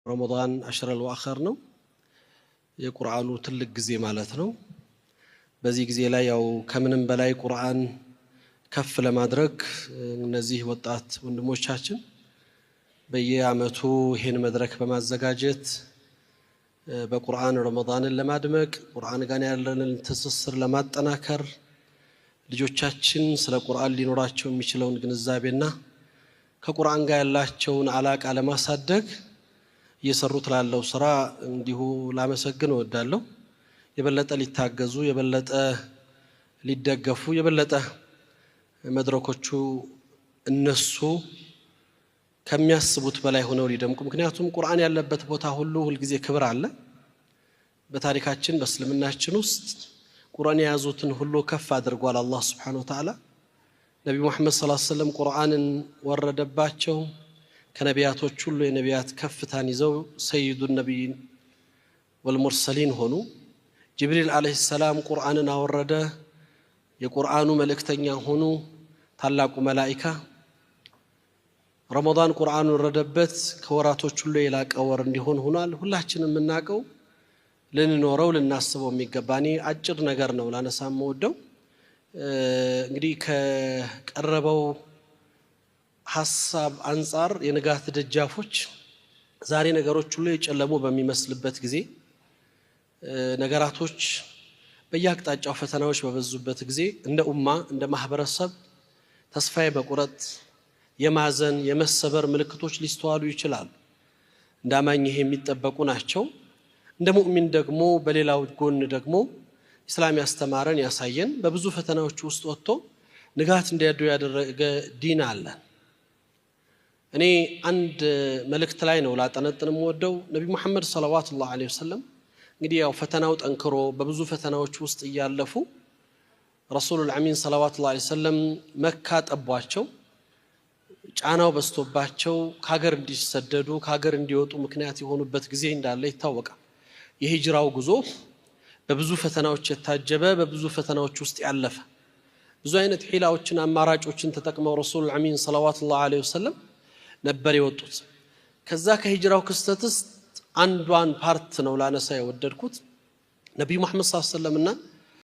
ረመዳን አሽረል ወአኸር ነው። የቁርአኑ ትልቅ ጊዜ ማለት ነው። በዚህ ጊዜ ላይ ያው ከምንም በላይ ቁርአን ከፍ ለማድረግ እነዚህ ወጣት ወንድሞቻችን በየአመቱ ይሄን መድረክ በማዘጋጀት በቁርአን ረመዳንን ለማድመቅ ቁርአን ጋር ያለንን ትስስር ለማጠናከር ልጆቻችን ስለ ቁርአን ሊኖራቸው የሚችለውን ግንዛቤና ከቁርአን ጋር ያላቸውን አላቃ ለማሳደግ እየሰሩት ላለው ስራ እንዲሁ ላመሰግን እወዳለሁ። የበለጠ ሊታገዙ የበለጠ ሊደገፉ የበለጠ መድረኮቹ እነሱ ከሚያስቡት በላይ ሆነው ሊደምቁ ምክንያቱም ቁርአን ያለበት ቦታ ሁሉ ሁሉ ጊዜ ክብር አለ። በታሪካችን በእስልምናችን ውስጥ ቁርአን የያዙትን ሁሉ ከፍ አድርጓል አላህ Subhanahu Wa Ta'ala። ነብዩ መሐመድ ሰለላሁ ዐለይሂ ወሰለም ቁርአንን ወረደባቸው። ከነቢያቶች ሁሉ የነቢያት ከፍታን ይዘው ሰይዱን ነብይን ወልሙርሰሊን ሆኑ። ጅብሪል አለይሂ ሰላም ቁርአንን አወረደ። የቁርአኑ መልእክተኛ ሆኑ። ታላቁ መላእክት ረመዳን ቁርአን ወረደበት ከወራቶች ሁሉ የላቀ ወር እንዲሆን ሆኗል። ሁላችንም እናቀው ልንኖረው ልናስበው የሚገባኒ አጭር ነገር ነው ላነሳም ወደው እንግዲህ ከቀረበው ሐሳብ አንፃር የንጋት ደጃፎች ዛሬ ነገሮች ሁሉ የጨለሙ በሚመስልበት ጊዜ ነገራቶች በየአቅጣጫው ፈተናዎች በበዙበት ጊዜ እንደ ኡማ እንደ ማህበረሰብ ተስፋዬ በቁረጥ የማዘን የመሰበር ምልክቶች ሊስተዋሉ ይችላሉ። እንዳማኝ ይሄ የሚጠበቁ ናቸው። እንደ ሙእሚን ደግሞ በሌላው ጎን ደግሞ እስላም ያስተማረን ያሳየን በብዙ ፈተናዎች ውስጥ ወጥቶ ንጋት እንዲያዱ ያደረገ ዲን አለ። እኔ አንድ መልእክት ላይ ነው ላጠነጥንም ወደው ነብዩ መሐመድ ሰለላሁ ዐለይሂ ወሰለም እንግዲህ ያው ፈተናው ጠንክሮ በብዙ ፈተናዎች ውስጥ እያለፉ ረሱሉል አሚን ሰለላሁ ዐለይሂ ወሰለም መካ ጠቧቸው። ጫናው በስቶባቸው ከሀገር እንዲሰደዱ ከሀገር እንዲወጡ ምክንያት የሆኑበት ጊዜ እንዳለ ይታወቃል። የሂጅራው ጉዞ በብዙ ፈተናዎች የታጀበ በብዙ ፈተናዎች ውስጥ ያለፈ ብዙ አይነት ሒላዎችን አማራጮችን ተጠቅመው ረሱሉል አሚን ሰለላሁ ዐለይሂ ወሰለም ነበር የወጡት። ከዛ ከሂጅራው ክስተትስ አንዷን ፓርት ነው ላነሳ የወደድኩት። ነብዩ መሐመድ ሰለላሁ ዐለይሂ ወሰለምና